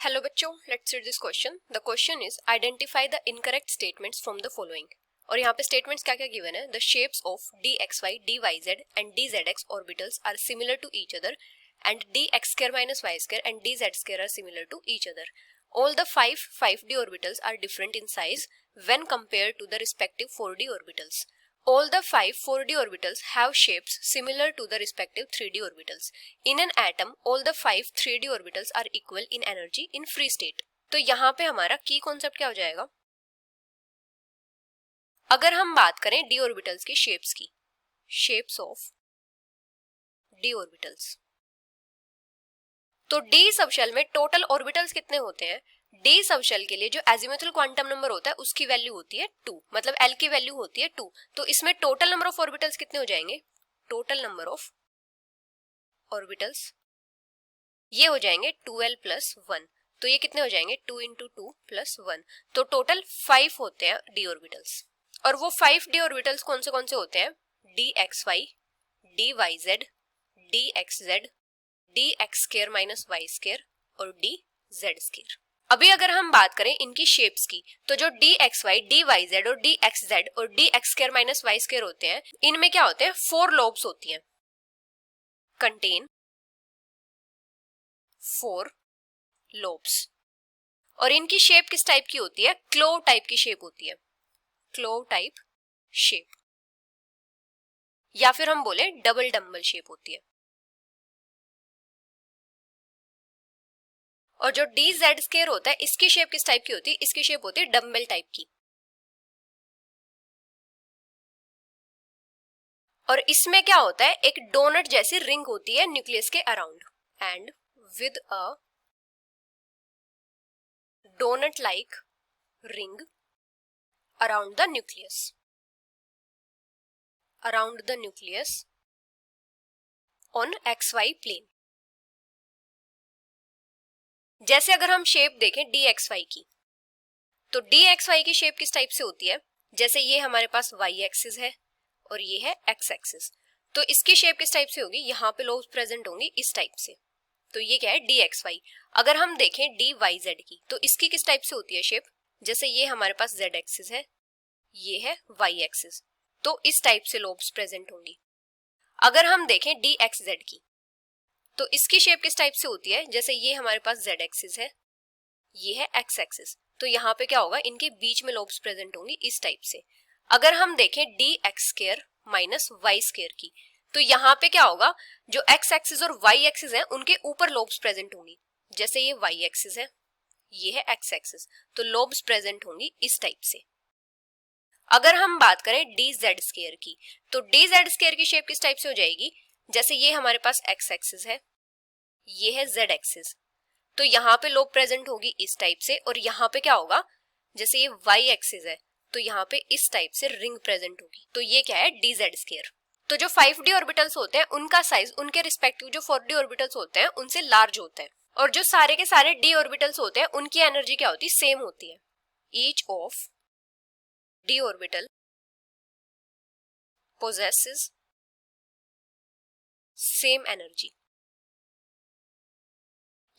Hello बच्चों, let's read this question. The question is identify the incorrect statements from the following. और यहाँ पे statements क्या क्या गिवन है. The shapes of d x y, d y z and d z x orbitals are similar to each other and d x square minus y square and d z square are similar to each other. All the five d orbitals are different in size when compared to the respective 4d orbitals. All the 4d orbitals have shapes similar to the respective 3d orbitals. In an atom, all the 3d orbitals are equal in energy in free state. तो यहाँ पे हमारा की concept क्या हो जाएगा. अगर हम बात करें d orbitals की शेप्स की, शेप्स ऑफ d orbitals, तो डी सबशेल में टोटल ऑर्बिटल्स कितने होते हैं. डी सबशेल के लिए जो एजिमुथल क्वांटम नंबर होता है उसकी वैल्यू होती है 2, मतलब एल की वैल्यू होती है 2. तो इसमें टोटल नंबर ऑफ ऑर्बिटल्स कितने हो जाएंगे. टोटल नंबर ऑफ ऑर्बिटल्स ये हो जाएंगे 2l प्लस 1. तो ये कितने हो जाएंगे 2 इंटू 2 प्लस 1. तो टोटल 5 होते हैं डी ऑर्बिटल्स. और वो 5 डी ऑर्बिटल्स कौन से होते हैं. D x y, d y z, d x z, d x square minus y square और डी जेड स्क्वायर. अभी अगर हम बात करें इनकी शेप्स की, तो जो d x y, d y z और डी एक्स जेड और d x square minus y square होते हैं, इनमें क्या होते हैं 4 लोब्स होती हैं. Contain 4 lobes. और इनकी शेप किस टाइप की होती है. क्लोव टाइप की शेप होती है. क्लोव टाइप शेप, या फिर हम बोले डबल डम्बल शेप होती है. और जो डी जेड स्क्वायर होता है इसकी शेप किस टाइप की होती है. इसकी शेप होती है डम्बल टाइप की. और इसमें क्या होता है, एक डोनट जैसी रिंग होती है न्यूक्लियस के around. And with a donut like ring around the nucleus, around the nucleus on x y plane. जैसे अगर हम शेप देखें डी एक्स वाई की, तो डी एक्स वाई की शेप किस टाइप से होती है. जैसे ये हमारे पास वाई एक्सिस है और ये है एक्स एक्सिस. तो इसकी शेप किस टाइप से होगी. यहाँ पे लोब्स प्रेजेंट होंगी इस टाइप से. तो ये क्या है डी एक्स वाई. अगर हम देखें डी वाई जेड की, तो इसकी किस टाइप से होती है शेप. जैसे ये हमारे पास जेड एक्सिस है, ये है वाई एक्सिस, तो इस टाइप से लोब्स प्रेजेंट होंगी. अगर हम देखें डी एक्स जेड की, तो इसकी शेप किस टाइप से होती है. जैसे ये हमारे पास जेड एक्सिस है, ये है एक्स एक्सिस, तो यहाँ पे क्या होगा, इनके बीच में लोब्स प्रेजेंट होंगी इस टाइप से. अगर हम देखें d x square minus y square की, तो यहाँ पे क्या होगा, जो एक्स एक्सिस और वाई एक्सिस है उनके ऊपर लोब्स प्रेजेंट होंगी. जैसे ये वाई एक्सिस है, ये है एक्स एक्सिस, तो लोब्स प्रेजेंट होंगी इस टाइप से. अगर हम बात करें डी जेड स्क्वायर की, तो डी जेड स्क्वायर की शेप किस टाइप से हो जाएगी. जैसे ये हमारे पास एक्स एक्सिस है, ये है जेड एक्सिस, तो यहाँ पे लोब प्रेजेंट होगी इस टाइप से. और यहाँ पे क्या होगा, जैसे ये वाई एक्सिस है, तो यहाँ पे इस टाइप से रिंग प्रेजेंट होगी. तो ये क्या है डी जेड स्क्वायर. तो जो 5d ऑर्बिटल्स होते हैं उनका साइज उनके रिस्पेक्टिव जो 4d ऑर्बिटल्स होते हैं उनसे लार्ज होता है. और जो सारे के सारे d ऑर्बिटल्स होते हैं उनकी एनर्जी क्या होती है, सेम होती है. Each of d orbital possesses same energy.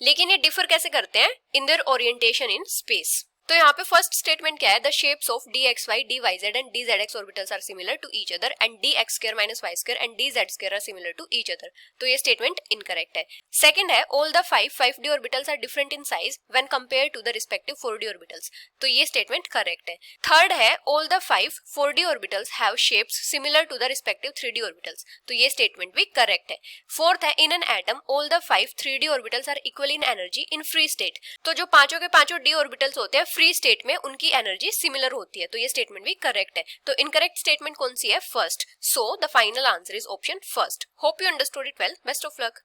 लेकिन ये डिफर कैसे करते हैं, in their orientation in space. तो यहाँ पे फर्स्ट स्टेटमेंट क्या है, the shapes of d x y, d y z and d z x orbitals are similar to each other and d x square minus y square and d z square are similar to each other. तो ये statement incorrect है. Second है, all the 5d orbitals are different in size when compare to the respective 4d orbitals. तो ये statement correct है. Third है, all the 4d orbitals have shapes similar to the respective 3d orbitals. तो ये statement भी correct है. Fourth है, in an atom all the 3d orbitals are equal in energy in free state. तो जो पांचों के पांचों d ऑर्बिटल्स होते हैं फ्री स्टेट में उनकी एनर्जी सिमिलर होती है. तो ये स्टेटमेंट भी करेक्ट है. तो इनकरेक्ट स्टेटमेंट कौन सी है, first. So the final answer is option first. Hope you understood it well. Best of luck.